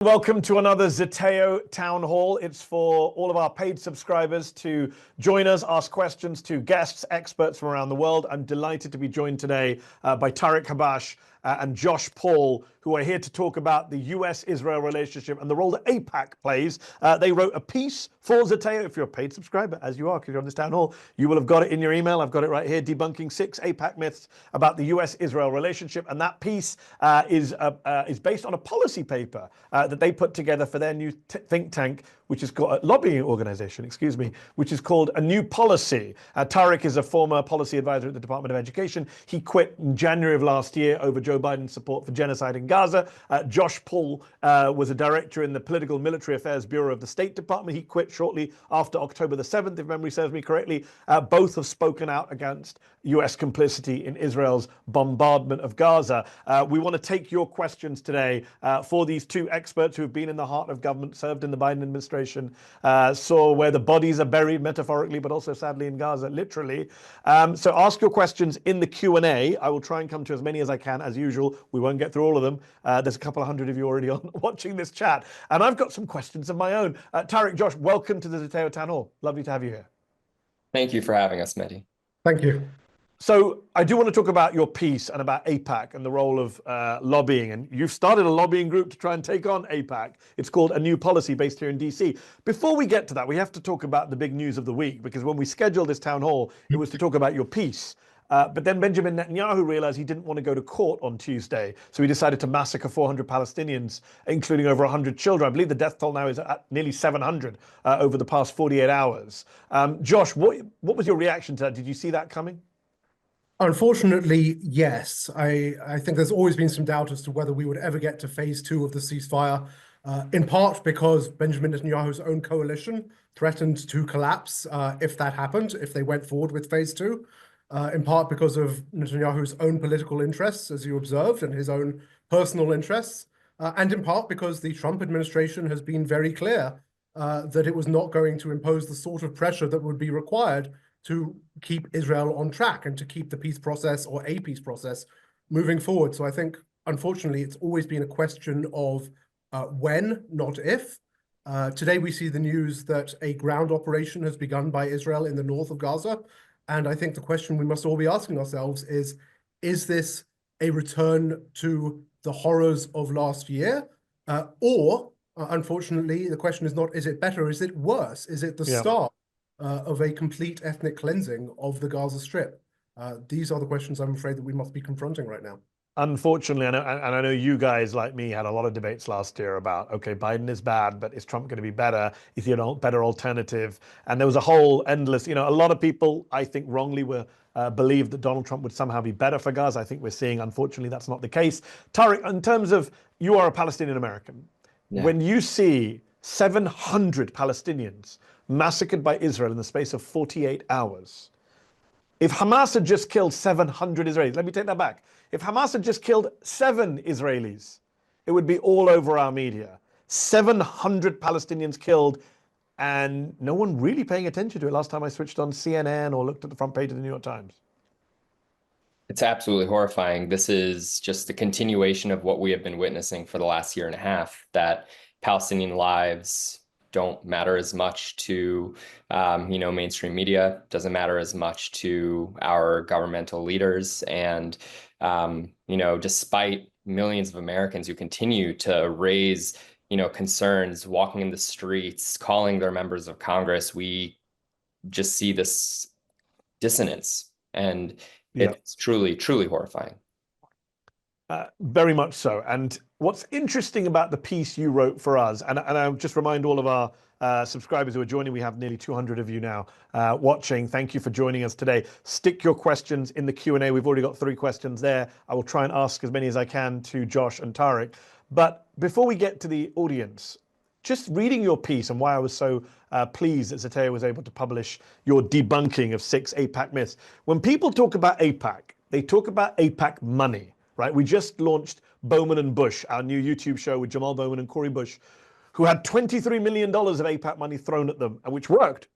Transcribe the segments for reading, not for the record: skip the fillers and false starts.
Welcome to another Zeteo Town Hall. It's for all of our paid subscribers to join us, ask questions to guests, experts from around the world. I'm delighted to be joined today by Tariq, Habash, and Josh Paul, who are here to talk about the US-Israel relationship and the role that AIPAC plays. They wrote a piece for Zeteo. If you're a paid subscriber, as you are, because you're on this town hall, you will have got it in your email. I've got it right here, Debunking 6 AIPAC Myths about the US-Israel relationship. And that piece is based on a policy paper that they put together for their new think tank, which is called lobbying organization, excuse me, which is called A New Policy. Tariq is a former policy advisor at the Department of Education. He quit in January of last year over Joe Biden's support for genocide in Gaza. Josh Paul was a director in the Political Military Affairs Bureau of the State Department. He quit shortly after October the 7th, if memory serves me correctly. Both have spoken out against US complicity in Israel's bombardment of Gaza. We want to take your questions today for these two experts who have been in the heart of government, served in the Biden administration, saw where the bodies are buried metaphorically, but also sadly in Gaza, literally. So ask your questions in the Q&A. I will try and come to as many as I can, as usual. We won't get through all of them. There's a couple of hundred of you already on watching this chat. And I've got some questions of my own. Tariq, Josh, welcome to the Zeteo Town Hall. Lovely to have you here. Thank you for having us, Mehdi. Thank you. So I do want to talk about your piece and about AIPAC and the role of lobbying. And you've started a lobbying group to try and take on AIPAC. It's called A New Policy, based here in DC. Before we get to that, we have to talk about the big news of the week, because when we scheduled this town hall, it was to talk about your piece. But then Benjamin Netanyahu realized he didn't want to go to court on Tuesday. So he decided to massacre 400 Palestinians, including over 100 children. I believe the death toll now is at nearly 700 over the past 48 hours. Josh, what was your reaction to that? Did you see that coming? Unfortunately, yes. I think there's always been some doubt as to whether we would ever get to phase 2 of the ceasefire, in part because Benjamin Netanyahu's own coalition threatened to collapse if that happened, if they went forward with phase 2, in part because of Netanyahu's own political interests, as you observed, and his own personal interests, and in part because the Trump administration has been very clear that it was not going to impose the sort of pressure that would be required to keep Israel on track and to keep the peace process, or a peace process, moving forward. So I think, unfortunately, it's always been a question of when, not if. Today we see the news that a ground operation has begun by Israel in the north of Gaza. And I think the question we must all be asking ourselves is this a return to the horrors of last year? Or, unfortunately, the question is not, is it better, is it worse? Is it the start of a complete ethnic cleansing of the Gaza Strip? These are the questions I'm afraid that we must be confronting right now. Unfortunately, I know you guys, like me, had a lot of debates last year about, okay, Biden is bad, but is Trump going to be better? Is he a better alternative? And there was a whole endless, a lot of people, I think, wrongly believed that Donald Trump would somehow be better for Gaza. I think we're seeing, unfortunately, that's not the case. Tariq, in terms of, you are a Palestinian American. Yeah. When you see 700 Palestinians massacred by Israel in the space of 48 hours. If Hamas had just killed 700 Israelis, let me take that back. If Hamas had just killed 7 Israelis, it would be all over our media. 700 Palestinians killed, and no one really paying attention to it last time I switched on CNN or looked at the front page of the New York Times. It's absolutely horrifying. This is just the continuation of what we have been witnessing for the last year and a half, that Palestinian lives don't matter as much to, mainstream media, doesn't matter as much to our governmental leaders. And, despite millions of Americans who continue to raise, concerns, walking in the streets, calling their members of Congress, we just see this dissonance. And it's truly, truly horrifying. Very much so. And what's interesting about the piece you wrote for us, and I'll just remind all of our subscribers who are joining, we have nearly 200 of you now watching. Thank you for joining us today. Stick your questions in the Q&A. We've already got 3 questions there. I will try and ask as many as I can to Josh and Tariq. But before we get to the audience, just reading your piece and why I was so pleased that Zeteo was able to publish your debunking of 6 AIPAC myths. When people talk about AIPAC, they talk about AIPAC money. Right? We just launched Bowman and Bush, our new YouTube show with Jamal Bowman and Corey Bush, who had $23 million of AIPAC money thrown at them, which worked,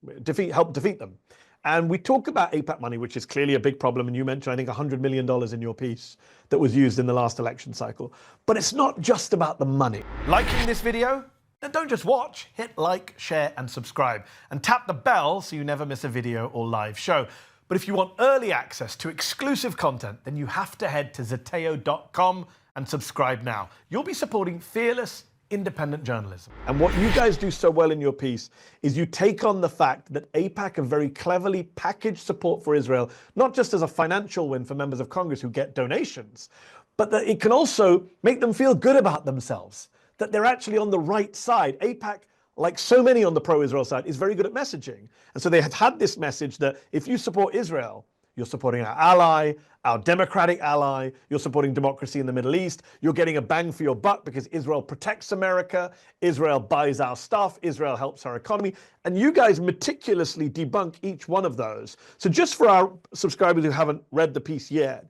helped defeat them. And we talk about AIPAC money, which is clearly a big problem. And you mentioned, I think, $100 million in your piece that was used in the last election cycle. But it's not just about the money. Liking this video? Then don't just watch. Hit like, share, and subscribe. And tap the bell so you never miss a video or live show. But if you want early access to exclusive content, then you have to head to Zeteo.com and subscribe now. You'll be supporting fearless, independent journalism. And what you guys do so well in your piece is you take on the fact that AIPAC have very cleverly packaged support for Israel, not just as a financial win for members of Congress who get donations, but that it can also make them feel good about themselves, that they're actually on the right side. AIPAC, like so many on the pro-Israel side, is very good at messaging. And so they have had this message that if you support Israel, you're supporting our ally, our democratic ally, you're supporting democracy in the Middle East, you're getting a bang for your buck because Israel protects America, Israel buys our stuff, Israel helps our economy, and you guys meticulously debunk each one of those. So just for our subscribers who haven't read the piece yet,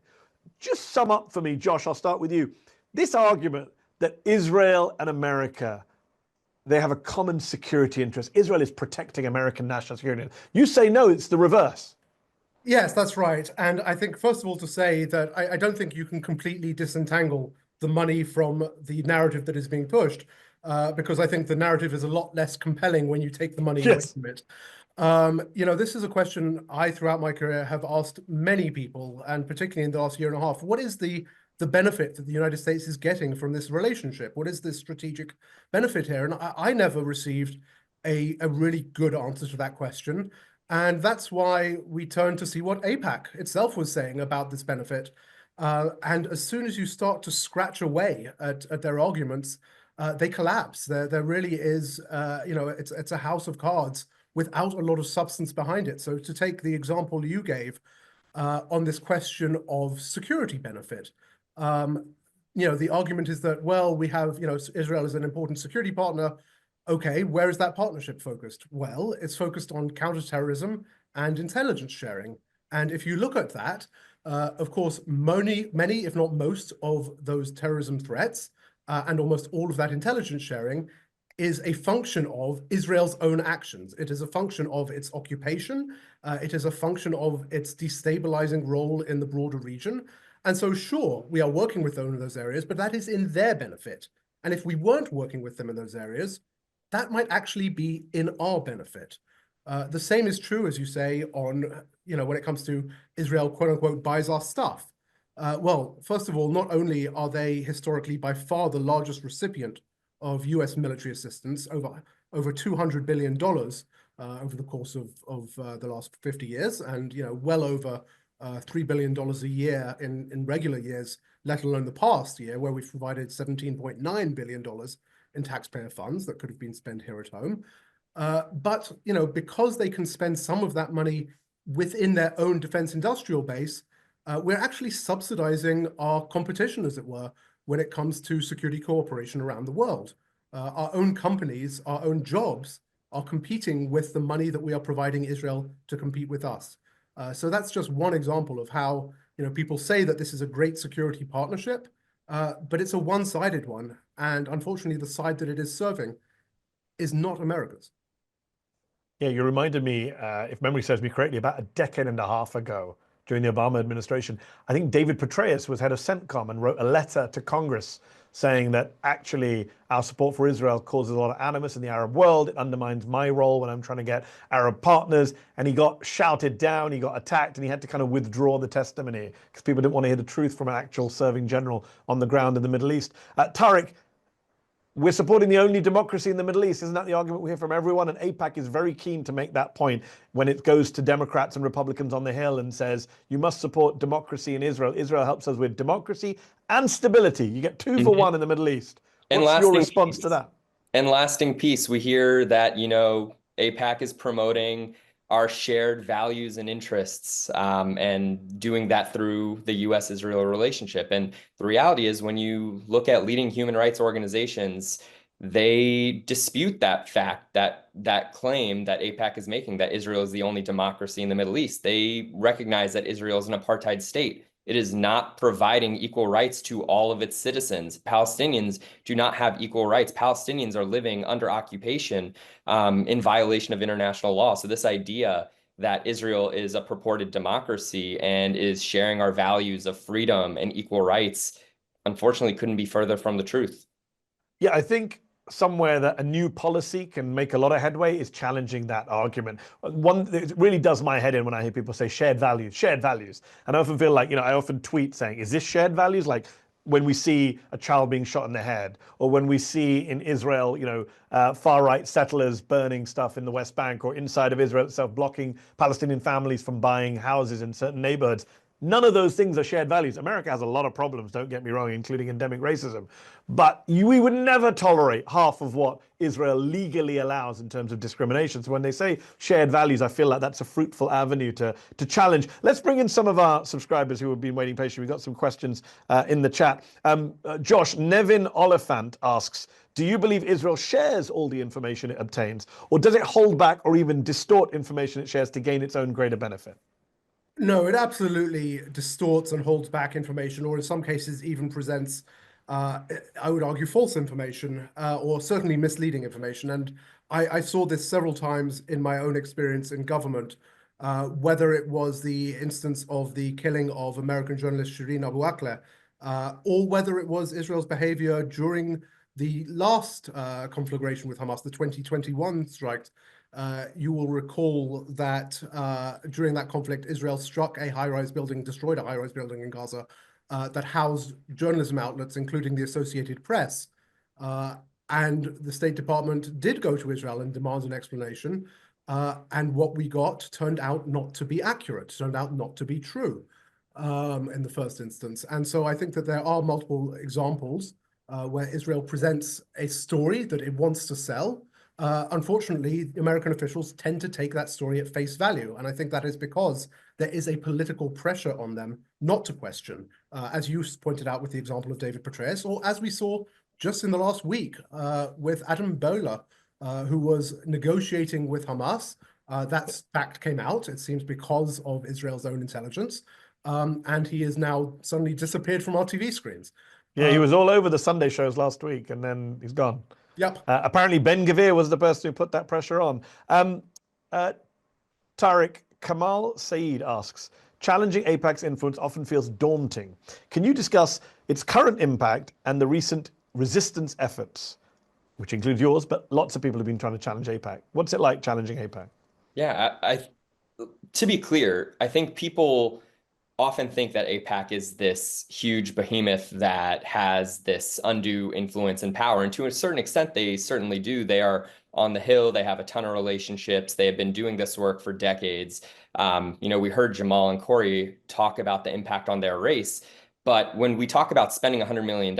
just sum up for me, Josh, I'll start with you. This argument that Israel and America, they have a common security interest. Israel is protecting American national security. You say no, it's the reverse. Yes, that's right. And I think, first of all, to say that I don't think you can completely disentangle the money from the narrative that is being pushed, because I think the narrative is a lot less compelling when you take the money away from it. This is a question I, throughout my career, have asked many people, and particularly in the last year and a half. What is the benefit that the United States is getting from this relationship? What is the strategic benefit here? And I never received a really good answer to that question. And that's why we turn to see what AIPAC itself was saying about this benefit. And as soon as you start to scratch away at their arguments, they collapse. There really is, it's a house of cards without a lot of substance behind it. So to take the example you gave on this question of security benefit, the argument is that, well, we have, Israel is an important security partner. Okay, where is that partnership focused? Well, it's focused on counterterrorism and intelligence sharing. And if you look at that, of course, many, if not most, of those terrorism threats and almost all of that intelligence sharing is a function of Israel's own actions. It is a function of its occupation. It is a function of its destabilizing role in the broader region. And so, sure, we are working with them in those areas, but that is in their benefit. And if we weren't working with them in those areas, that might actually be in our benefit. The same is true, as you say, on, when it comes to Israel, quote unquote, buys our stuff. Well, first of all, not only are they historically by far the largest recipient of US military assistance, over $200 billion over the course of the last 50 years, and well over $3 billion a year in regular years, let alone the past year, where we've provided $17.9 billion in taxpayer funds that could have been spent here at home. But because they can spend some of that money within their own defense industrial base, we're actually subsidizing our competition, as it were, when it comes to security cooperation around the world. Our own companies, our own jobs are competing with the money that we are providing Israel to compete with us. So that's just one example of how people say that this is a great security partnership, but it's a one-sided one. And unfortunately, the side that it is serving is not America's. Yeah, you reminded me, if memory serves me correctly, about a decade and a half ago during the Obama administration, I think David Petraeus was head of CENTCOM and wrote a letter to Congress saying that actually our support for Israel causes a lot of animus in the Arab world. It undermines my role when I'm trying to get Arab partners. And he got shouted down, he got attacked, and he had to kind of withdraw the testimony because people didn't want to hear the truth from an actual serving general on the ground in the Middle East. Tariq, we're supporting the only democracy in the Middle East. Isn't that the argument we hear from everyone? And AIPAC is very keen to make that point when it goes to Democrats and Republicans on the Hill and says, you must support democracy in Israel. Israel helps us with democracy and stability. You get 2 for 1 in the Middle East. What's your response to that? And lasting peace. We hear that, AIPAC is promoting our shared values and interests, and doing that through the U.S.-Israel relationship. And the reality is, when you look at leading human rights organizations, they dispute that fact, that claim that AIPAC is making, that Israel is the only democracy in the Middle East. They recognize that Israel is an apartheid state. It is not providing equal rights to all of its citizens. Palestinians do not have equal rights. Palestinians are living under occupation in violation of international law. So this idea that Israel is a purported democracy and is sharing our values of freedom and equal rights, unfortunately couldn't be further from the truth. Yeah, I think somewhere that a new policy can make a lot of headway is challenging that argument. It really does my head in when I hear people say shared values, shared values. And I often feel like, I often tweet saying, is this shared values? Like when we see a child being shot in the head, or when we see in Israel, far-right settlers burning stuff in the West Bank, or inside of Israel itself, blocking Palestinian families from buying houses in certain neighborhoods. None of those things are shared values. America has a lot of problems, don't get me wrong, including endemic racism. But we would never tolerate half of what Israel legally allows in terms of discrimination. So when they say shared values, I feel like that's a fruitful avenue to challenge. Let's bring in some of our subscribers who have been waiting patiently. We've got some questions in the chat. Josh, Nevin Oliphant asks, do you believe Israel shares all the information it obtains, or does it hold back or even distort information it shares to gain its own greater benefit? No, it absolutely distorts and holds back information, or in some cases even presents, I would argue, false information, or certainly misleading information. And I saw this several times in my own experience in government, whether it was the instance of the killing of American journalist Shireen Abu Akleh, or whether it was Israel's behavior during the last conflagration with Hamas, the 2021 strikes. You will recall that during that conflict, Israel struck a high-rise building, destroyed a high-rise building in Gaza that housed journalism outlets, including the Associated Press. And the State Department did go to Israel and demand an explanation. And what we got turned out not to be accurate, turned out not to be true in the first instance. And so I think that there are multiple examples where Israel presents a story that it wants to sell. Unfortunately, American officials tend to take that story at face value. And I think that is because there is a political pressure on them not to question, as you pointed out with the example of David Petraeus, or as we saw just in the last week with Adam Boehler, who was negotiating with Hamas. That fact came out, it seems, because of Israel's own intelligence. And he is now suddenly disappeared from our TV screens. Yeah, he was all over the Sunday shows last week, and then he's gone. Yep. Apparently, Ben-Gvir was the person who put that pressure on. Tariq, Kamal Saeed asks, challenging AIPAC's influence often feels daunting. Can you discuss its current impact and the recent resistance efforts, which includes yours, but lots of people have been trying to challenge AIPAC. What's it like challenging AIPAC? Yeah, to be clear, I think people often think that AIPAC is this huge behemoth that has this undue influence and power. And to a certain extent, they certainly do. They are on the Hill. They have a ton of relationships. They have been doing this work for decades. We heard Jamal and Corey talk about the impact on their race. But when we talk about spending $100 million,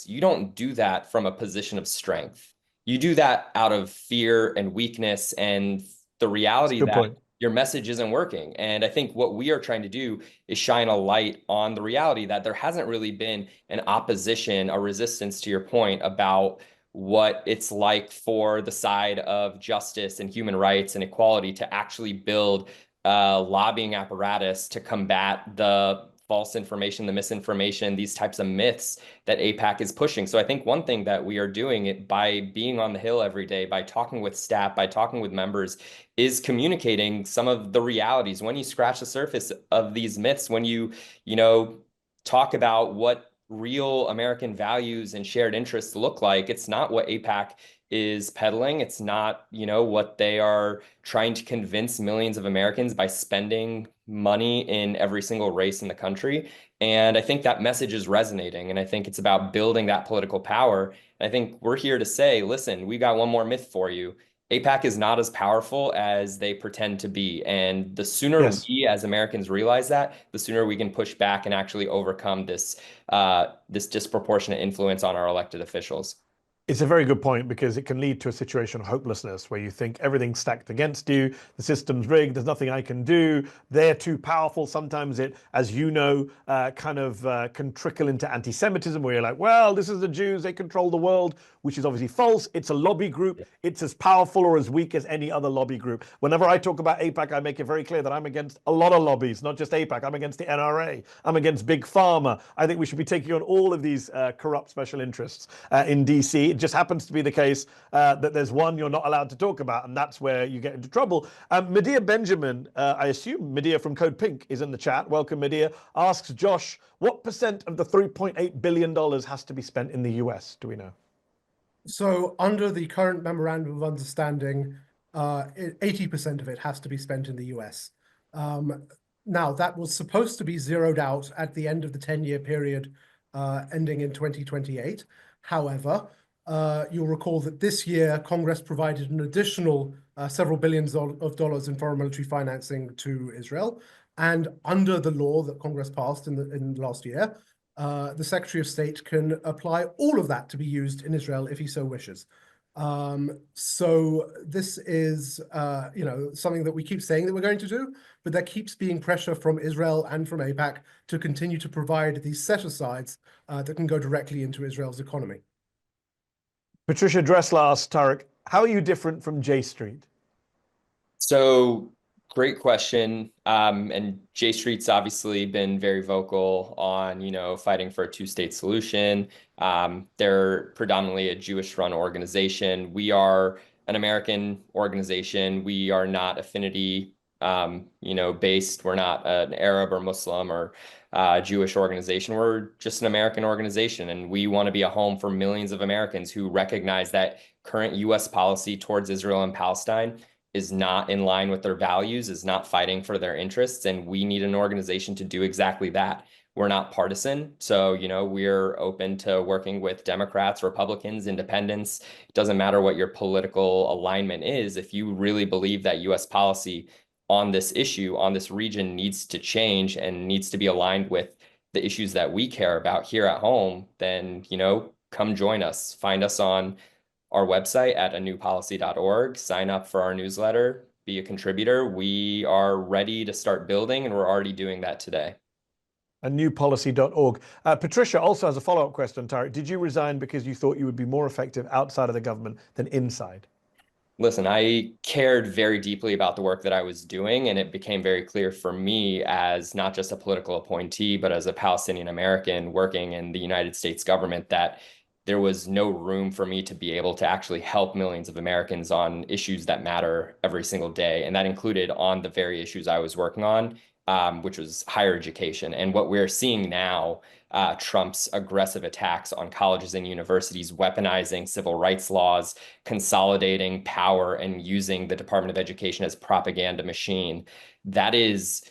you don't do that from a position of strength. You do that out of fear and weakness and the reality that your message isn't working. And I think what we are trying to do is shine a light on the reality that there hasn't really been an opposition, a resistance, to your point, about what it's like for the side of justice and human rights and equality to actually build a lobbying apparatus to combat the false information, the misinformation, these types of myths that AIPAC is pushing. So I think one thing that we are doing it by being on the Hill every day, by talking with staff, by talking with members, is communicating some of the realities. When you scratch the surface of these myths, when you talk about what real American values and shared interests look like, it's not what AIPAC is peddling. It's not, what they are trying to convince millions of Americans by spending money in every single race in the country. And I think that message is resonating. And I think it's about building that political power. And I think we're here to say, listen, we got one more myth for you. AIPAC is not as powerful as they pretend to be. And the sooner we as Americans realize that, the sooner we can push back and actually overcome this disproportionate influence on our elected officials. It's a very good point, because it can lead to a situation of hopelessness where you think everything's stacked against you, the system's rigged, there's nothing I can do, they're too powerful. Sometimes it, as you know, can trickle into anti-Semitism, where you're like, well, this is the Jews, they control the world, which is obviously false. It's a lobby group. It's as powerful or as weak as any other lobby group. Whenever I talk about AIPAC, I make it very clear that I'm against a lot of lobbies, not just AIPAC. I'm against the NRA. I'm against Big Pharma. I think we should be taking on all of these corrupt special interests in DC. It just happens to be the case that there's one you're not allowed to talk about, and that's where you get into trouble. Medea Benjamin, I assume Medea from Code Pink is in the chat. Welcome, Medea. Asks Josh, what % of the $3.8 billion has to be spent in the US? Do we know? So under the current memorandum of understanding, 80% of it has to be spent in the US. Now, that was supposed to be zeroed out at the end of the 10-year period ending in 2028. However, you'll recall that this year, Congress provided an additional several billions of dollars in foreign military financing to Israel. And under the law that Congress passed in last year, the Secretary of State can apply all of that to be used in Israel if he so wishes. So this is, something that we keep saying that we're going to do, but there keeps being pressure from Israel and from AIPAC to continue to provide these set-asides that can go directly into Israel's economy. Patricia Dressler asks Tariq, how are you different from J Street? So great question. And J Street's obviously been very vocal on, fighting for a two-state solution. They're predominantly a Jewish-run organization. We are an American organization. We are not affinity, based. We're not an Arab or Muslim or Jewish organization. We're just an American organization, and we want to be a home for millions of Americans who recognize that current U.S. policy towards Israel and Palestine is not in line with their values, is not fighting for their interests, and we need an organization to do exactly that. We're not partisan, so we're open to working with Democrats, Republicans, independents. It doesn't matter what your political alignment is. If you really believe that U.S. policy on this issue, on this region, needs to change and needs to be aligned with the issues that we care about here at home, then come join us. Find us on our website at anewpolicy.org, sign up for our newsletter, be a contributor. We are ready to start building, and we're already doing that today. Anewpolicy.org. Patricia also has a follow-up question, Tariq. Did you resign because you thought you would be more effective outside of the government than inside? Listen, I cared very deeply about the work that I was doing, and it became very clear for me as not just a political appointee, but as a Palestinian American working in the United States government, that there was no room for me to be able to actually help millions of Americans on issues that matter every single day. And that included on the very issues I was working on, which was higher education. And what we're seeing now, Trump's aggressive attacks on colleges and universities, weaponizing civil rights laws, consolidating power, and using the Department of Education as propaganda machine, that is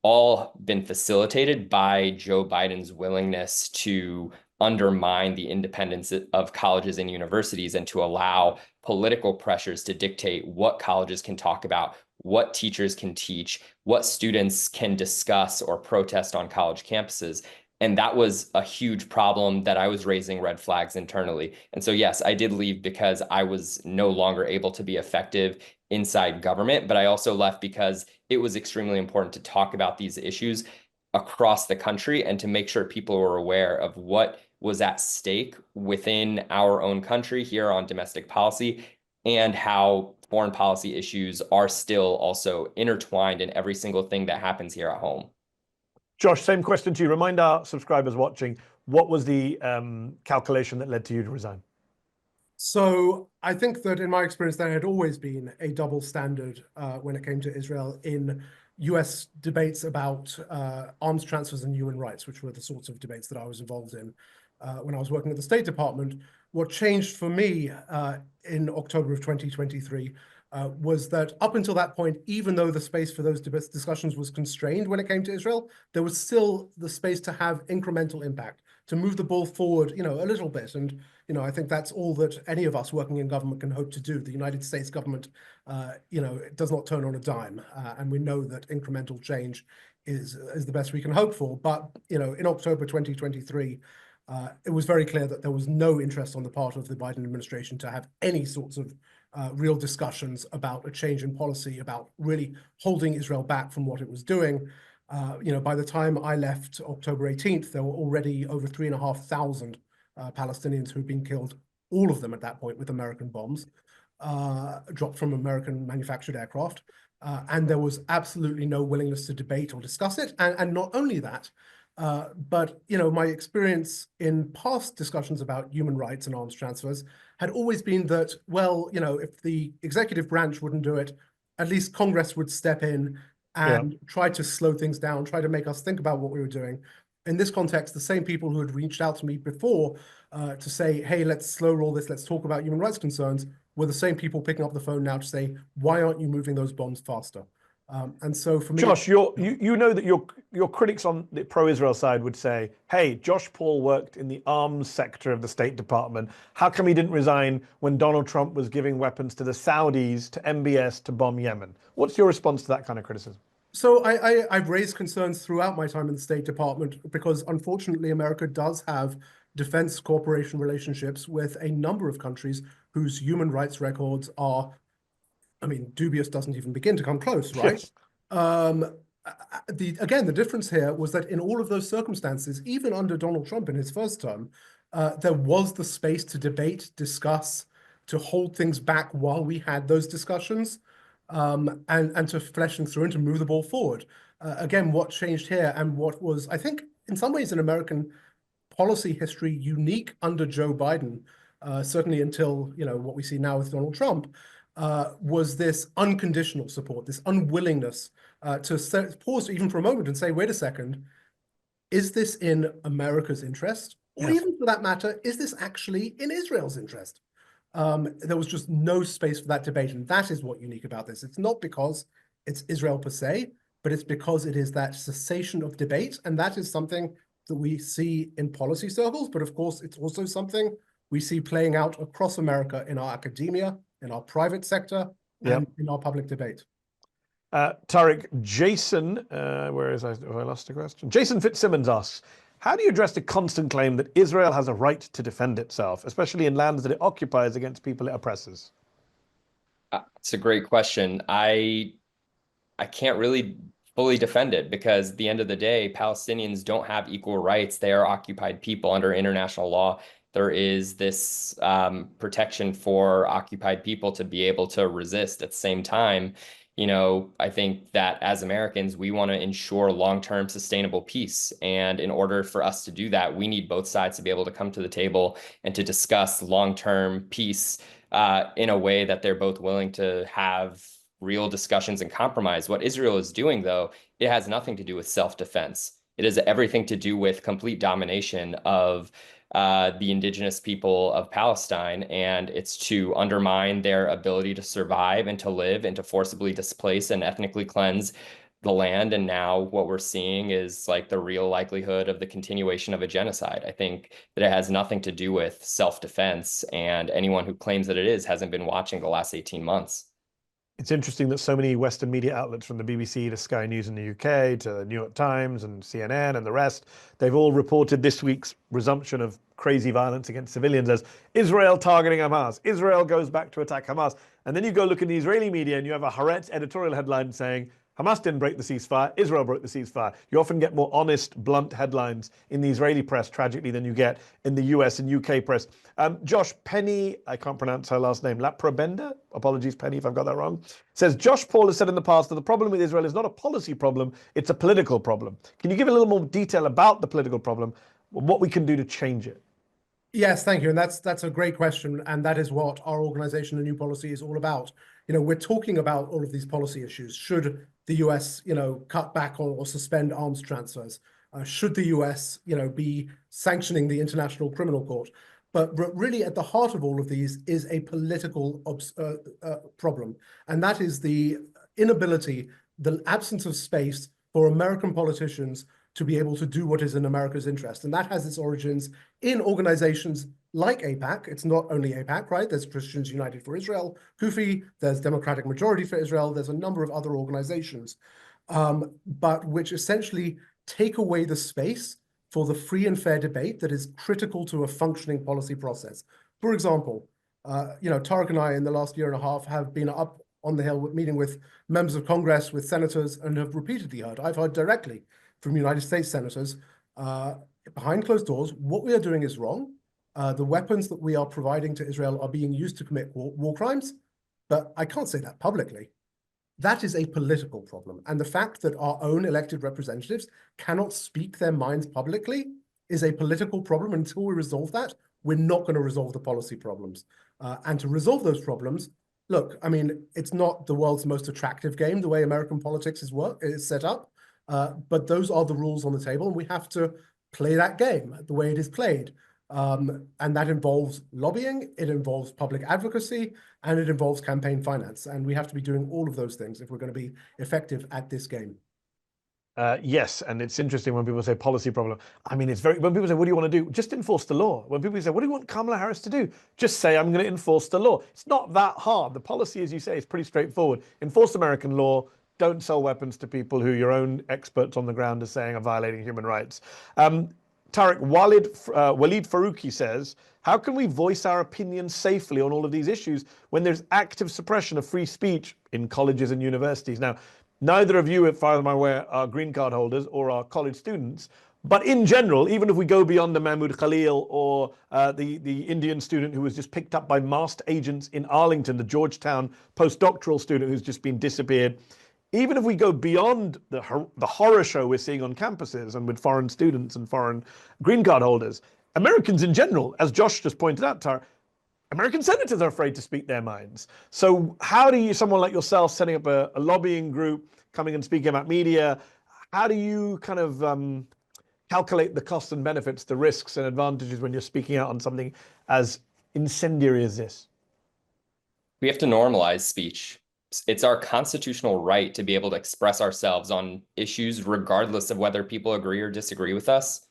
all been facilitated by Joe Biden's willingness to undermine the independence of colleges and universities and to allow political pressures to dictate what colleges can talk about, what teachers can teach, what students can discuss or protest on college campuses. And that was a huge problem that I was raising red flags internally. And so, yes, I did leave because I was no longer able to be effective inside government, but I also left because it was extremely important to talk about these issues across the country and to make sure people were aware of what was at stake within our own country here on domestic policy, and how foreign policy issues are still also intertwined in every single thing that happens here at home. Josh, same question to you. Remind our subscribers watching, what was the calculation that led to you to resign? So I think that in my experience, there had always been a double standard when it came to Israel in US debates about arms transfers and human rights, which were the sorts of debates that I was involved in when I was working at the State Department. What changed for me in October of 2023 was that up until that point, even though the space for those discussions was constrained when it came to Israel, there was still the space to have incremental impact, to move the ball forward, a little bit. And, I think that's all that any of us working in government can hope to do. The United States government, it does not turn on a dime. And we know that incremental change is the best we can hope for. But, in October 2023, it was very clear that there was no interest on the part of the Biden administration to have any sorts of real discussions about a change in policy, about really holding Israel back from what it was doing. By the time I left October 18th, there were already over 3,500 Palestinians who'd been killed, all of them at that point with American bombs, dropped from American manufactured aircraft. And there was absolutely no willingness to debate or discuss it. And not only that, But my experience in past discussions about human rights and arms transfers had always been that, well, if the executive branch wouldn't do it, at least Congress would step in and try to slow things down, try to make us think about what we were doing. In this context, the same people who had reached out to me before to say, hey, let's slow roll this, let's talk about human rights concerns, were the same people picking up the phone now to say, why aren't you moving those bombs faster? And so for me, Josh, you know that your critics on the pro-Israel side would say, hey, Josh Paul worked in the arms sector of the State Department. How come he didn't resign when Donald Trump was giving weapons to the Saudis, to MBS, to bomb Yemen? What's your response to that kind of criticism? So I've raised concerns throughout my time in the State Department because unfortunately America does have defense cooperation relationships with a number of countries whose human rights records are, dubious doesn't even begin to come close, right? Yes. Again, the difference here was that in all of those circumstances, even under Donald Trump in his first term, there was the space to debate, discuss, to hold things back while we had those discussions, and to flesh them through and to move the ball forward. Again, what changed here and what was, I think, in some ways in American policy history unique under Joe Biden, certainly until what we see now with Donald Trump, was this unconditional support, this unwillingness to pause even for a moment and say, wait a second, is this in America's interest? Or even for that matter, is this actually in Israel's interest? There was just no space for that debate. And that is what's unique about this. It's not because it's Israel per se, but it's because it is that cessation of debate. And that is something that we see in policy circles. But of course, it's also something we see playing out across America in our academia, in our private sector, and in our public debate. Tariq, Jason, where is I? Oh, I lost a question. Jason Fitzsimmons asks, how do you address the constant claim that Israel has a right to defend itself, especially in lands that it occupies against people it oppresses? It's a great question. I can't really fully defend it because at the end of the day, Palestinians don't have equal rights. They are occupied people under international law. There is this protection for occupied people to be able to resist. At the same time, I think that as Americans, we want to ensure long-term sustainable peace. And in order for us to do that, we need both sides to be able to come to the table and to discuss long-term peace in a way that they're both willing to have real discussions and compromise. What Israel is doing, though, it has nothing to do with self-defense. It has everything to do with complete domination of the indigenous people of Palestine, and it's to undermine their ability to survive and to live and to forcibly displace and ethnically cleanse the land. And now what we're seeing is like the real likelihood of the continuation of a genocide. I think that it has nothing to do with self-defense, and anyone who claims that it is hasn't been watching the last 18 months. It's interesting that so many Western media outlets, from the BBC to Sky News in the UK to the New York Times and CNN and the rest, they've all reported this week's resumption of crazy violence against civilians as Israel targeting Hamas. Israel goes back to attack Hamas. And then you go look at the Israeli media and you have a Haaretz editorial headline saying, Hamas didn't break the ceasefire, Israel broke the ceasefire. You often get more honest, blunt headlines in the Israeli press, tragically, than you get in the US and UK press. Josh, Penny, I can't pronounce her last name, Laprabenda, apologies, Penny, if I've got that wrong, says, Josh Paul has said in the past that the problem with Israel is not a policy problem, it's a political problem. Can you give a little more detail about the political problem, what we can do to change it? Yes, thank you. And that's a great question. And that is what our organization, The New Policy, is all about. We're talking about all of these policy issues. Should the US, cut back or suspend arms transfers? Should the US, be sanctioning the International Criminal Court? But really at the heart of all of these is a political problem. And that is the inability, the absence of space for American politicians to be able to do what is in America's interest. And that has its origins in organizations like AIPAC. It's not only AIPAC, right? There's Christians United for Israel, CUFI, there's Democratic Majority for Israel, there's a number of other organizations, but which essentially take away the space for the free and fair debate that is critical to a functioning policy process. For example, Tariq and I in the last year and a half have been up on the Hill meeting with members of Congress, with senators, and have repeatedly heard, I've heard directly from United States senators, behind closed doors, what we are doing is wrong. The weapons that we are providing to Israel are being used to commit war crimes, but I can't say that publicly. That is a political problem. And the fact that our own elected representatives cannot speak their minds publicly is a political problem. Until we resolve that, we're not going to resolve the policy problems. And to resolve those problems, look, I mean, it's not the world's most attractive game, the way American politics is set up, but those are the rules on the table, and we have to play that game the way it is played. And that involves lobbying, it involves public advocacy, and it involves campaign finance. And we have to be doing all of those things if we're going to be effective at this game. Yes, and it's interesting when people say policy problem. I mean, when people say, what do you want to do? Just enforce the law. When people say, what do you want Kamala Harris to do? Just say, I'm going to enforce the law. It's not that hard. The policy, as you say, is pretty straightforward. Enforce American law. Don't sell weapons to people who your own experts on the ground are saying are violating human rights. Tariq, Walid Farouki says, how can we voice our opinions safely on all of these issues when there's active suppression of free speech in colleges and universities? Now, neither of you, as far as I'm aware, are green card holders or are college students. But in general, even if we go beyond the Mahmoud Khalil or the Indian student who was just picked up by masked agents in Arlington, the Georgetown postdoctoral student who's just been disappeared, even if we go beyond the horror show we're seeing on campuses and with foreign students and foreign green card holders, Americans in general, as Josh just pointed out, Tara, American senators are afraid to speak their minds. So how do you, someone like yourself, setting up a lobbying group, coming and speaking about media, how do you kind of calculate the costs and benefits, the risks and advantages when you're speaking out on something as incendiary as this? We have to normalize speech. It's our constitutional right to be able to express ourselves on issues regardless of whether people agree or disagree with us.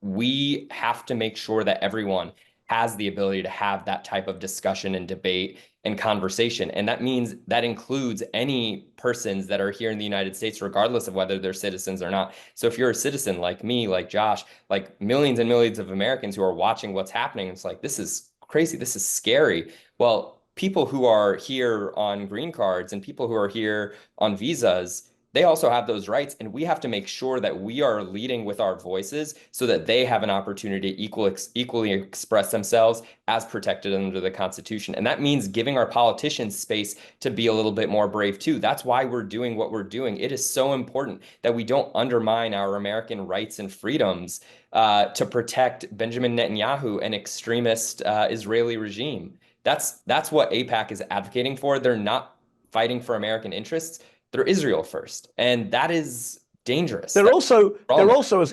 We have to make sure that everyone has the ability to have that type of discussion and debate and conversation. And that means that includes any persons that are here in the United States, regardless of whether they're citizens or not. So if you're a citizen like me, like Josh, like millions and millions of Americans who are watching what's happening, it's like, this is crazy, this is scary. Well, people who are here on green cards and people who are here on visas, they also have those rights, and we have to make sure that we are leading with our voices so that they have an opportunity to equally express themselves as protected under the Constitution. And that means giving our politicians space to be a little bit more brave too. That's why we're doing what we're doing. It is so important that we don't undermine our American rights and freedoms to protect Benjamin Netanyahu, an extremist Israeli regime. That's what AIPAC is advocating for. They're not fighting for American interests. They're Israel first, and that is dangerous. They're also as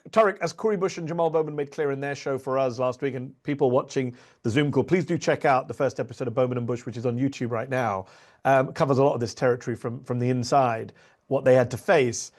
Tariq, as Corey Bush and Jamal Bowman made clear in their show for us last week, and people watching the Zoom call, please do check out the first episode of Bowman and Bush, which is on YouTube right now. Covers a lot of this territory from the inside, what they had to face.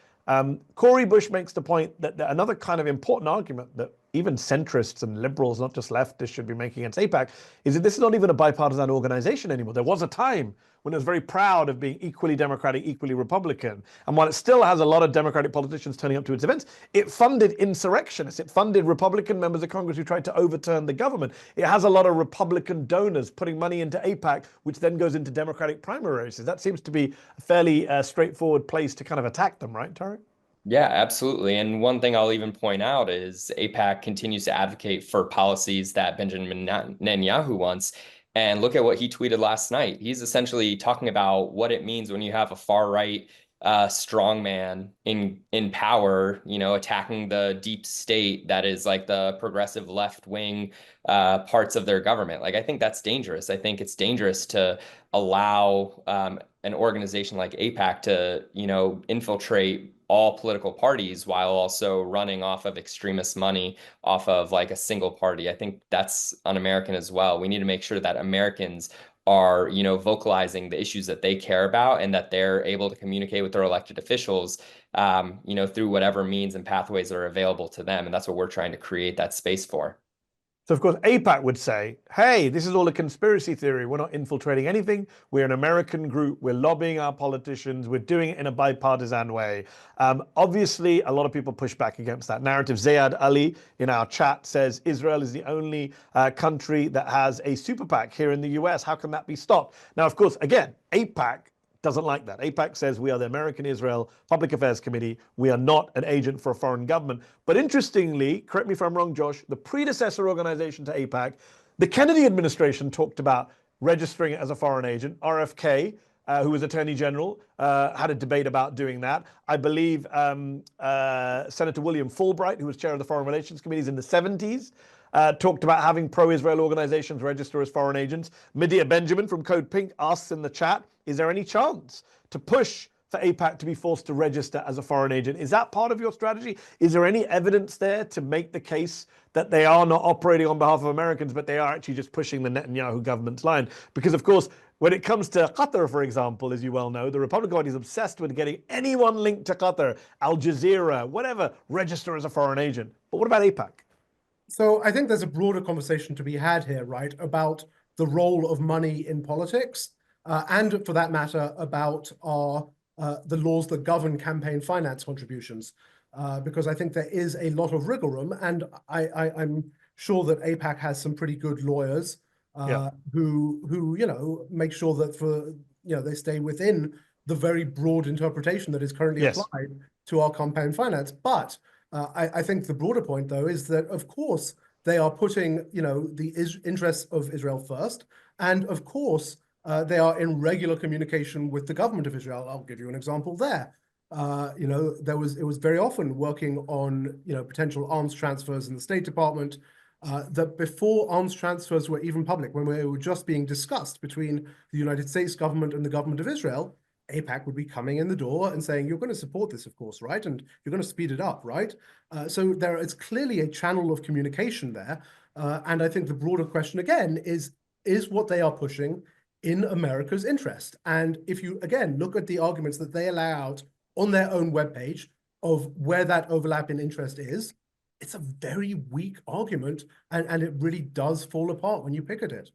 Corey Bush makes the point that another kind of important argument that even centrists and liberals, not just leftists, should be making against AIPAC is that this is not even a bipartisan organization anymore. There was a time when it was very proud of being equally Democratic, equally Republican. And while it still has a lot of Democratic politicians turning up to its events, it funded insurrectionists. It funded Republican members of Congress who tried to overturn the government. It has a lot of Republican donors putting money into AIPAC, which then goes into Democratic primary races. That seems to be a fairly straightforward place to kind of attack them, right, Tariq? Yeah, absolutely. And one thing I'll even point out is AIPAC continues to advocate for policies that Benjamin Netanyahu wants. And look at what he tweeted last night. He's essentially talking about what it means when you have a far-right strongman in power, attacking the deep state that is like the progressive left-wing parts of their government. Like, I think that's dangerous. I think it's dangerous to allow an organization like AIPAC to, infiltrate all political parties while also running off of extremist money off of like a single party. I think that's un-American as well. We need to make sure that Americans are, vocalizing the issues that they care about and that they're able to communicate with their elected officials, through whatever means and pathways that are available to them. And that's what we're trying to create that space for. So, of course, AIPAC would say, hey, this is all a conspiracy theory. We're not infiltrating anything. We're an American group. We're lobbying our politicians. We're doing it in a bipartisan way. Obviously, a lot of people push back against that narrative. Zayad Ali in our chat says Israel is the only country that has a super PAC here in the US. How can that be stopped? Now, of course, again, AIPAC doesn't like that. AIPAC says we are the American Israel Public Affairs Committee. We are not an agent for a foreign government. But interestingly, correct me if I'm wrong, Josh, the predecessor organization to AIPAC, the Kennedy administration talked about registering it as a foreign agent, RFK. who was Attorney General, had a debate about doing that. I believe Senator William Fulbright, who was chair of the Foreign Relations Committees in the 70s, talked about having pro-Israel organizations register as foreign agents. Medea Benjamin from Code Pink asks in the chat, is there any chance to push for AIPAC to be forced to register as a foreign agent? Is that part of your strategy? Is there any evidence there to make the case that they are not operating on behalf of Americans, but they are actually just pushing the Netanyahu government's line? Because, of course, when it comes to Qatar, for example, as you well know, the Republican Party is obsessed with getting anyone linked to Qatar, Al Jazeera, whatever, register as a foreign agent. But what about AIPAC? So I think there's a broader conversation to be had here, right, about the role of money in politics, and for that matter, about the laws that govern campaign finance contributions, because I think there is a lot of wriggle room, and I'm sure that AIPAC has some pretty good lawyers who make sure that they stay within the very broad interpretation that is currently applied to our campaign finance. But I think the broader point, though, is that, of course, they are putting, the interests of Israel first. And, of course, they are in regular communication with the government of Israel. I'll give you an example there. It was very often working on, potential arms transfers in the State Department, that before arms transfers were even public, when they were just being discussed between the United States government and the government of Israel, AIPAC would be coming in the door and saying, you're going to support this, of course, right? And you're going to speed it up, right? So there is clearly a channel of communication there. And I think the broader question, again, is what they are pushing in America's interest? And if you, again, look at the arguments that they allow out on their own webpage of where that overlap in interest is, it's a very weak argument, and it really does fall apart when you pick at it.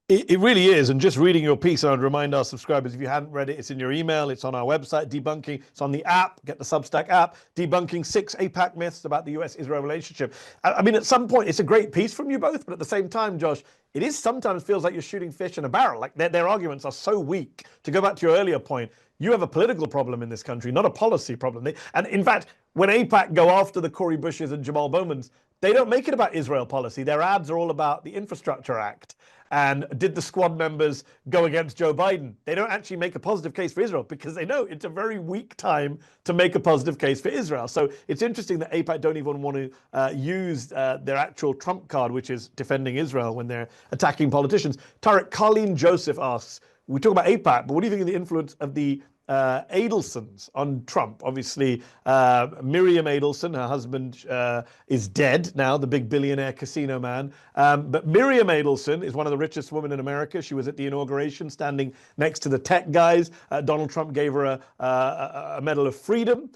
It really is. And just reading your piece, and I'd remind our subscribers, if you hadn't read it, it's in your email, it's on our website, Debunking, it's on the app, get the Substack app, Debunking 6 AIPAC Myths about the US-Israel relationship. I mean, at some point, it's a great piece from you both, but at the same time, Josh, it is sometimes feels like you're shooting fish in a barrel. Like their arguments are so weak. To go back to your earlier point, you have a political problem in this country, not a policy problem. And in fact, when AIPAC go after the Cori Bushes and Jamal Bowmans, they don't make it about Israel policy. Their ads are all about the Infrastructure Act. And did the squad members go against Joe Biden? They don't actually make a positive case for Israel because they know it's a very weak time to make a positive case for Israel. So it's interesting that AIPAC don't even want to use their actual trump card, which is defending Israel when they're attacking politicians. Tariq, Carleen Joseph asks, we talk about AIPAC, but what do you think of the influence of the Adelsons on Trump? Obviously, Miriam Adelson, her husband, is dead now, the big billionaire casino man. But Miriam Adelson is one of the richest women in America. She was at the inauguration standing next to the tech guys. Donald Trump gave her a Medal of Freedom.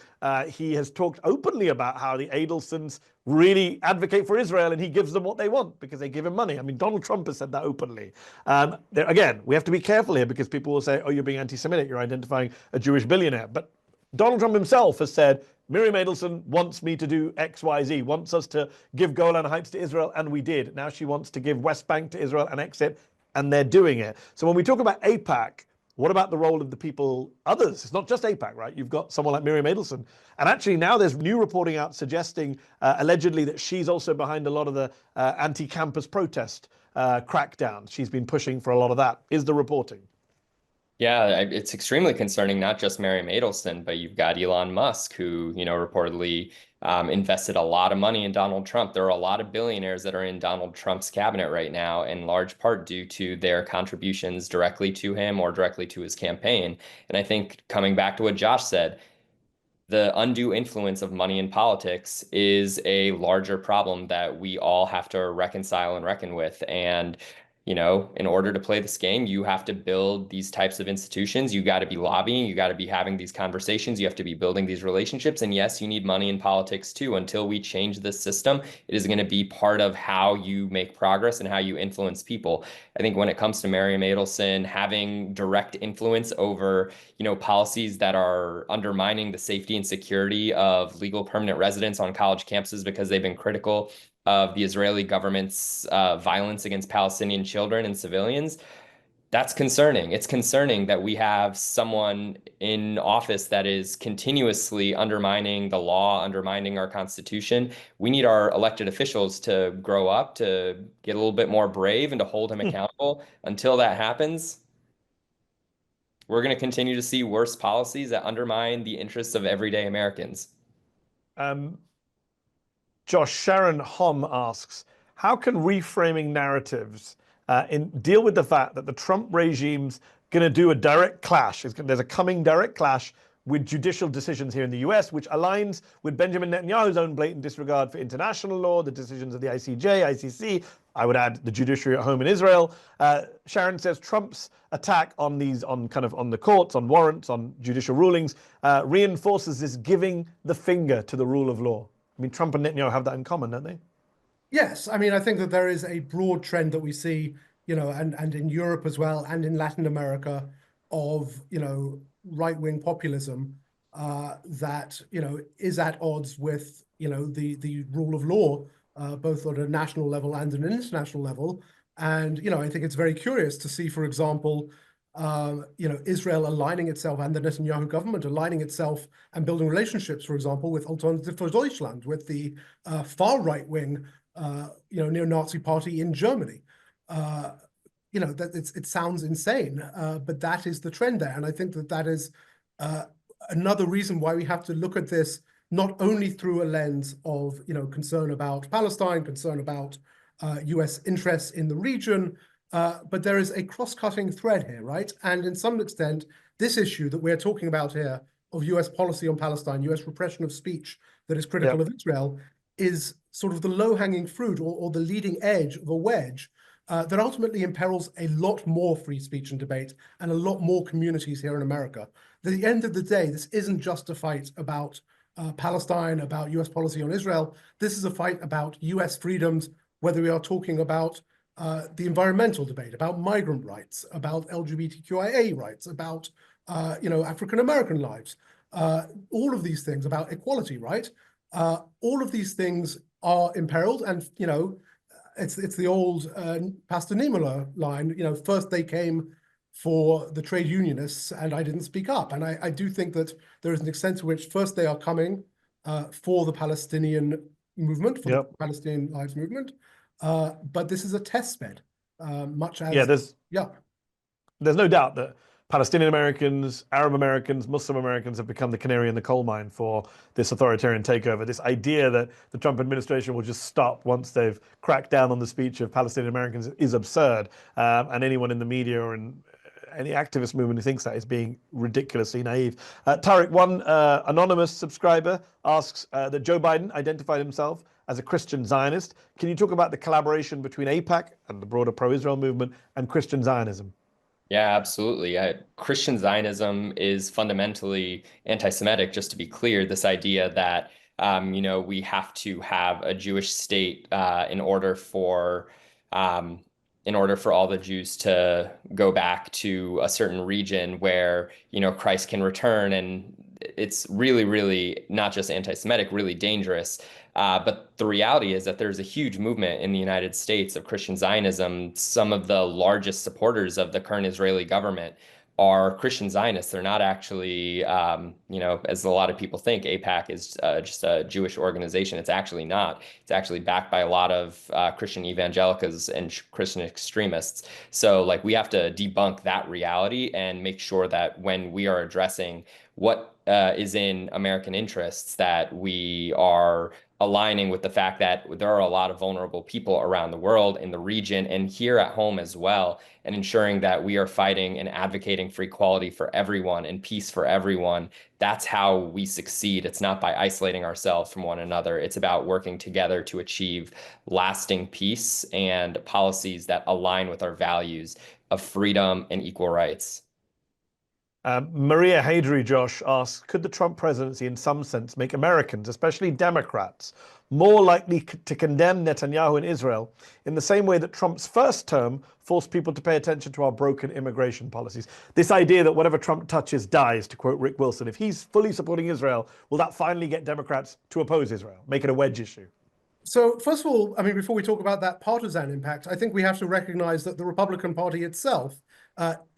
He has talked openly about how the Adelsons really advocate for Israel and he gives them what they want because they give him money. I mean, Donald Trump has said that openly. Again, we have to be careful here because people will say, oh, you're being anti-Semitic, you're identifying a Jewish billionaire. But Donald Trump himself has said, Miriam Adelson wants me to do X, Y, Z, wants us to give Golan Heights to Israel, and we did. Now she wants to give West Bank to Israel and exit, and they're doing it. So when we talk about AIPAC, what about the role of the people, others? It's not just AIPAC, right? You've got someone like Miriam Adelson. And actually now there's new reporting out suggesting allegedly that she's also behind a lot of the anti-campus protest crackdown. She's been pushing for a lot of that, is the reporting. Yeah, it's extremely concerning, not just Miriam Adelson, but you've got Elon Musk, who, reportedly invested a lot of money in Donald Trump. There are a lot of billionaires that are in Donald Trump's cabinet right now, in large part due to their contributions directly to him or directly to his campaign. And I think coming back to what Josh said, the undue influence of money in politics is a larger problem that we all have to reconcile and reckon with. And in order to play this game, you have to build these types of institutions. You got to be lobbying. You got to be having these conversations. You have to be building these relationships. And yes, you need money in politics too. Until we change this system, it is going to be part of how you make progress and how you influence people. I think when it comes to Miriam Adelson having direct influence over, policies that are undermining the safety and security of legal permanent residents on college campuses because they've been critical of the Israeli government's violence against Palestinian children and civilians, that's concerning. It's concerning that we have someone in office that is continuously undermining the law, undermining our Constitution. We need our elected officials to grow up, to get a little bit more brave and to hold him accountable. Until that happens, we're going to continue to see worse policies that undermine the interests of everyday Americans. Josh, Sharon Hom asks, how can reframing narratives deal with the fact that the Trump regime's going to do a direct clash? There's a coming direct clash with judicial decisions here in the US, which aligns with Benjamin Netanyahu's own blatant disregard for international law, the decisions of the ICJ, ICC, I would add the judiciary at home in Israel. Sharon says Trump's attack on the courts, on warrants, on judicial rulings, reinforces this giving the finger to the rule of law. I mean, Trump and Netanyahu have that in common, don't they? Yes, I mean, I think that there is a broad trend that we see, and in Europe as well, and in Latin America, of, right-wing populism that, is at odds with, the rule of law, both on a national level and an international level. And, I think it's very curious to see, for example, Israel aligning itself and the Netanyahu government aligning itself and building relationships, for example, with Alternative für Deutschland, with the far right-wing, neo-Nazi party in Germany. It sounds insane, but that is the trend there. And I think that is another reason why we have to look at this not only through a lens of, concern about Palestine, concern about US interests in the region, but there is a cross-cutting thread here, right? And in some extent, this issue that we're talking about here of US policy on Palestine, US repression of speech that is critical of Israel, is sort of the low-hanging fruit or the leading edge of a wedge that ultimately imperils a lot more free speech and debate and a lot more communities here in America. At the end of the day, this isn't just a fight about Palestine, about US policy on Israel. This is a fight about US freedoms, whether we are talking about the environmental debate, about migrant rights, about LGBTQIA rights, about African-American lives, all of these things, about equality, right? All of these things are imperiled, and it's the old Pastor Niemöller line. First they came for the trade unionists, and I didn't speak up. And I do think that there is an extent to which first they are coming for the Palestinian movement, for the Palestinian Lives Movement, but this is a test bed, much as there's no doubt that Palestinian Americans, Arab Americans, Muslim Americans have become the canary in the coal mine for this authoritarian takeover. This idea that the Trump administration will just stop once they've cracked down on the speech of Palestinian Americans is absurd. And anyone in the media or in any activist movement who thinks that is being ridiculously naive. Tariq, one anonymous subscriber asks that Joe Biden identified himself as a Christian Zionist. Can you talk about the collaboration between AIPAC and the broader pro-Israel movement and Christian Zionism? Yeah, absolutely. Christian Zionism is fundamentally anti-Semitic, just to be clear. This idea that, we have to have a Jewish state in order for all the Jews to go back to a certain region where, Christ can return. And it's really, really not just anti-Semitic, really dangerous. But the reality is that there's a huge movement in the United States of Christian Zionism. Some of the largest supporters of the current Israeli government are Christian Zionists. They're not actually, as a lot of people think, AIPAC is just a Jewish organization. It's actually not. It's actually backed by a lot of Christian evangelicals and Christian extremists. So, we have to debunk that reality and make sure that when we are addressing what is in American interests, that we are aligning with the fact that there are a lot of vulnerable people around the world, in the region, and here at home as well, and ensuring that we are fighting and advocating for equality for everyone and peace for everyone. That's how we succeed. It's not by isolating ourselves from one another. It's about working together to achieve lasting peace and policies that align with our values of freedom and equal rights. Maria Haydri, Josh, asks, could the Trump presidency in some sense make Americans, especially Democrats, more likely to condemn Netanyahu and Israel in the same way that Trump's first term forced people to pay attention to our broken immigration policies? This idea that whatever Trump touches dies, to quote Rick Wilson. If he's fully supporting Israel, will that finally get Democrats to oppose Israel, make it a wedge issue? So first of all, I mean, before we talk about that partisan impact, I think we have to recognize that the Republican Party itself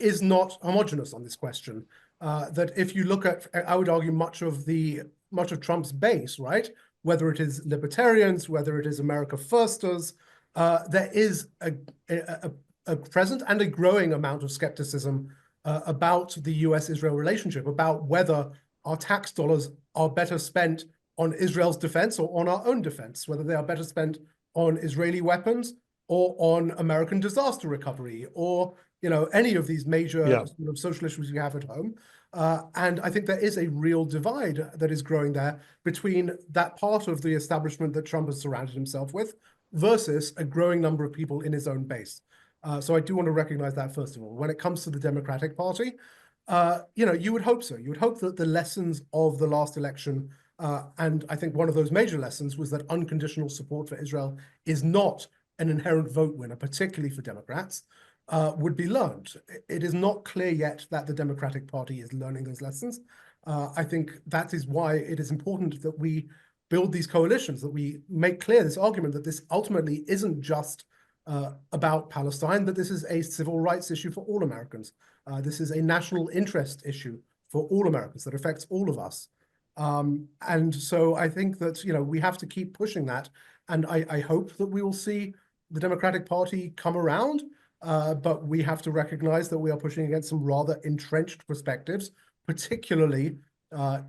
is not homogenous on this question. That if you look at, I would argue, much of Trump's base, right, whether it is libertarians, whether it is America Firsters, there is a present and a growing amount of skepticism about the US-Israel relationship, about whether our tax dollars are better spent on Israel's defense or on our own defense, whether they are better spent on Israeli weapons or on American disaster recovery, or any of these major sort of social issues we have at home. And I think there is a real divide that is growing there between that part of the establishment that Trump has surrounded himself with versus a growing number of people in his own base. So I do want to recognize that, first of all. When it comes to the Democratic Party, you would hope so. You would hope that the lessons of the last election, and I think one of those major lessons was that unconditional support for Israel is not an inherent vote winner, particularly for Democrats, would be learned. It is not clear yet that the Democratic Party is learning those lessons. I think that is why it is important that we build these coalitions, that we make clear this argument that this ultimately isn't just about Palestine, but this is a civil rights issue for all Americans. This is a national interest issue for all Americans that affects all of us. And so I think that, we have to keep pushing that. And I hope that we will see the Democratic Party come around, but we have to recognize that we are pushing against some rather entrenched perspectives, particularly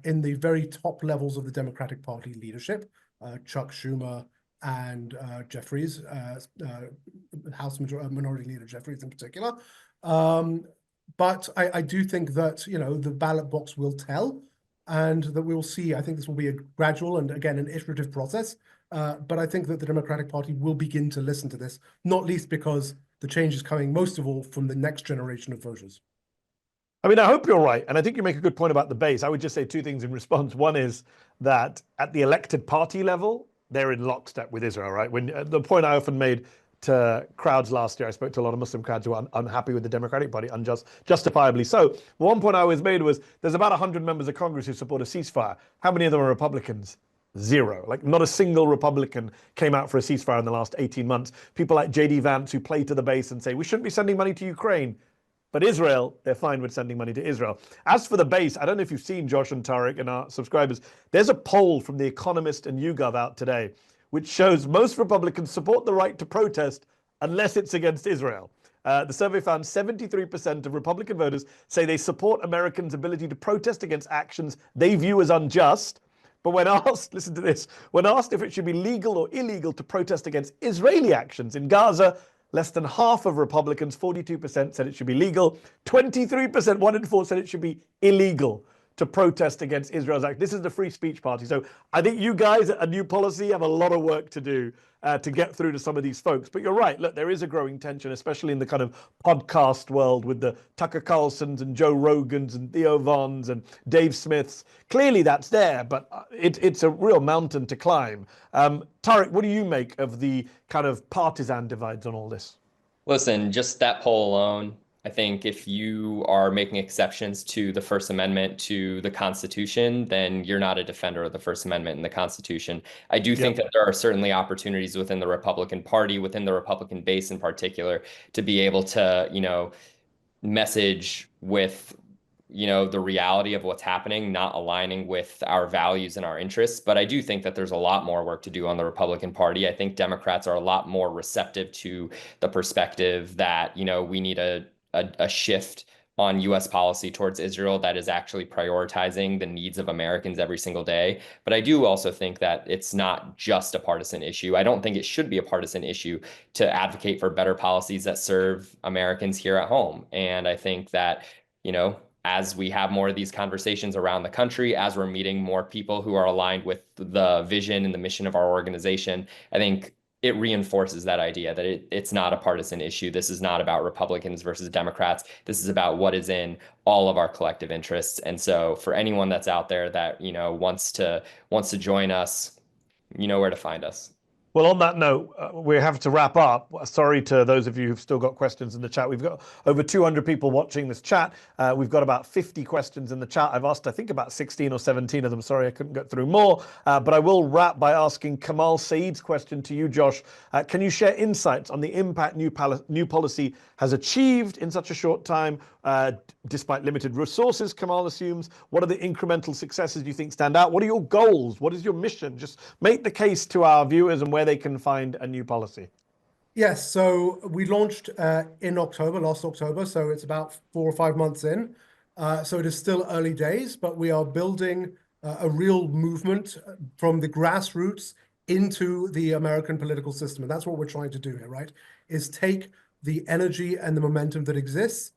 in the very top levels of the Democratic Party leadership, Chuck Schumer and Jeffries, House Minority Leader Jeffries in particular. But I do think that, the ballot box will tell, and that we will see. I think this will be a gradual and, again, an iterative process. But I think that the Democratic Party will begin to listen to this, not least because the change is coming most of all from the next generation of voters. I mean, I hope you're right. And I think you make a good point about the base. I would just say two things in response. One is that at the elected party level, they're in lockstep with Israel, right? When the point I often made to crowds last year, I spoke to a lot of Muslim crowds who are unhappy with the Democratic Party, justifiably so. One point I always made was there's about 100 members of Congress who support a ceasefire. How many of them are Republicans? Zero. Like, not a single Republican came out for a ceasefire in the last 18 months. People like J.D. Vance, who play to the base and say, we shouldn't be sending money to Ukraine. But Israel, they're fine with sending money to Israel. As for the base, I don't know if you've seen, Josh and Tariq and our subscribers, there's a poll from The Economist and YouGov out today, which shows most Republicans support the right to protest unless it's against Israel. The survey found 73% of Republican voters say they support Americans' ability to protest against actions they view as unjust. But when asked, listen to this, when asked if it should be legal or illegal to protest against Israeli actions in Gaza, less than half of Republicans, 42%, said it should be legal. 23%, 1 in 4, said it should be illegal to protest against Israel's act. This is the free speech party. So I think you guys at A New Policy have a lot of work to do to get through to some of these folks. But you're right. Look, there is a growing tension, especially in the kind of podcast world with the Tucker Carlsons and Joe Rogans and Theo Vons and Dave Smiths. Clearly that's there, but it's a real mountain to climb. Tariq, what do you make of the kind of partisan divides on all this? Listen, just that poll alone, I think if you are making exceptions to the First Amendment to the Constitution, then you're not a defender of the First Amendment and the Constitution. I do think that there are certainly opportunities within the Republican Party, within the Republican base in particular, to be able to, message with the reality of what's happening, not aligning with our values and our interests. But I do think that there's a lot more work to do on the Republican Party. I think Democrats are a lot more receptive to the perspective that, we need a shift on U.S. policy towards Israel that is actually prioritizing the needs of Americans every single day. But I do also think that it's not just a partisan issue. I don't think it should be a partisan issue to advocate for better policies that serve Americans here at home. And I think that, as we have more of these conversations around the country, as we're meeting more people who are aligned with the vision and the mission of our organization, I think it reinforces that idea that it's not a partisan issue. This is not about Republicans versus Democrats. This is about what is in all of our collective interests. And so for anyone that's out there that, wants to join us, you know where to find us. Well, on that note, we have to wrap up. Sorry to those of you who've still got questions in the chat. We've got over 200 people watching this chat. We've got about 50 questions in the chat. I've asked, I think, about 16 or 17 of them. Sorry, I couldn't get through more. But I will wrap by asking Kamal Saeed's question to you, Josh. Can you share insights on the impact new policy has achieved in such a short time, despite limited resources, Kamal assumes? What are the incremental successes you think stand out? What are your goals? What is your mission? Just make the case to our viewers and where they can find A New Policy. Yes, so we launched in October, last October, so it's about 4 or 5 months in. So it is still early days, but we are building a real movement from the grassroots into the American political system. And that's what we're trying to do here, right? Is take the energy and the momentum that exists,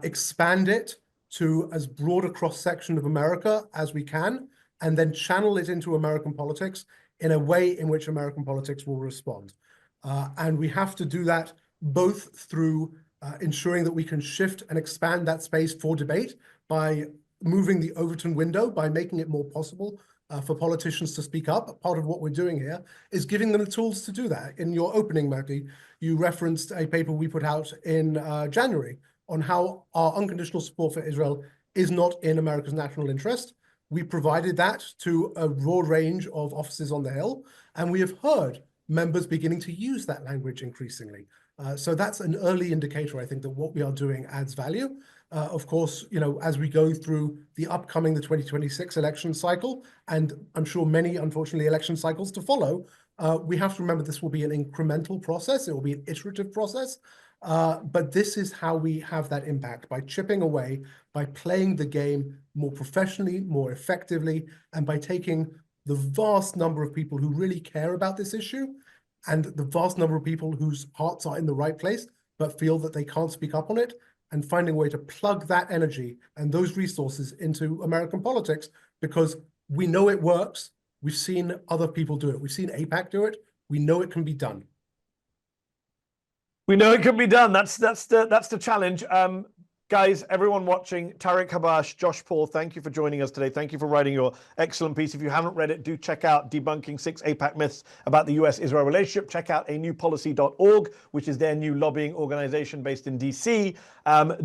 expand it to as broad a cross-section of America as we can, and then channel it into American politics in a way in which American politics will respond. And we have to do that both through ensuring that we can shift and expand that space for debate by moving the Overton window, by making it more possible for politicians to speak up. Part of what we're doing here is giving them the tools to do that. In your opening, Mehdi, you referenced a paper we put out in January on how our unconditional support for Israel is not in America's national interest. We provided that to a broad range of offices on the Hill, and we have heard members beginning to use that language increasingly. So that's an early indicator, I think, that what we are doing adds value. Of course, as we go through the 2026 election cycle, and I'm sure many, unfortunately, election cycles to follow, we have to remember this will be an incremental process. It will be an iterative process. But this is how we have that impact, by chipping away, by playing the game more professionally, more effectively, and by taking the vast number of people who really care about this issue and the vast number of people whose hearts are in the right place but feel that they can't speak up on it, and finding a way to plug that energy and those resources into American politics, because we know it works. We've seen other people do it. We've seen AIPAC do it. We know it can be done. We know it can be done. That's the challenge. Guys, everyone watching, Tariq, Habash, Josh Paul, thank you for joining us today. Thank you for writing your excellent piece. If you haven't read it, do check out Debunking 6 AIPAC Myths about the US-Israel relationship. Check out anewpolicy.org, which is their new lobbying organization based in DC.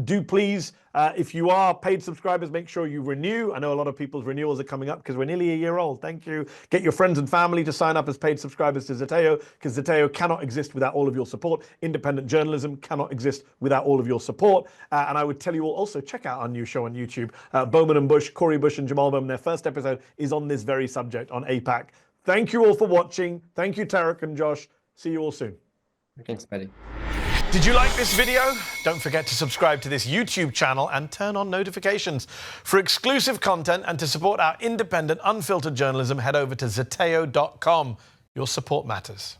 Do please, if you are paid subscribers, make sure you renew. I know a lot of people's renewals are coming up because we're nearly a year old. Thank you. Get your friends and family to sign up as paid subscribers to Zeteo, because Zeteo cannot exist without all of your support. Independent journalism cannot exist without all of your support. And I would tell you all also, check out our new show on YouTube. Bowman and Bush, Corey Bush and Jamal Bowman, their first episode is on this very subject, on AIPAC. Thank you all for watching. Thank you, Tariq and Josh. See you all soon. Thanks, Mehdi. Did you like this video? Don't forget to subscribe to this YouTube channel and turn on notifications. For exclusive content and to support our independent, unfiltered journalism, head over to Zeteo.com. Your support matters.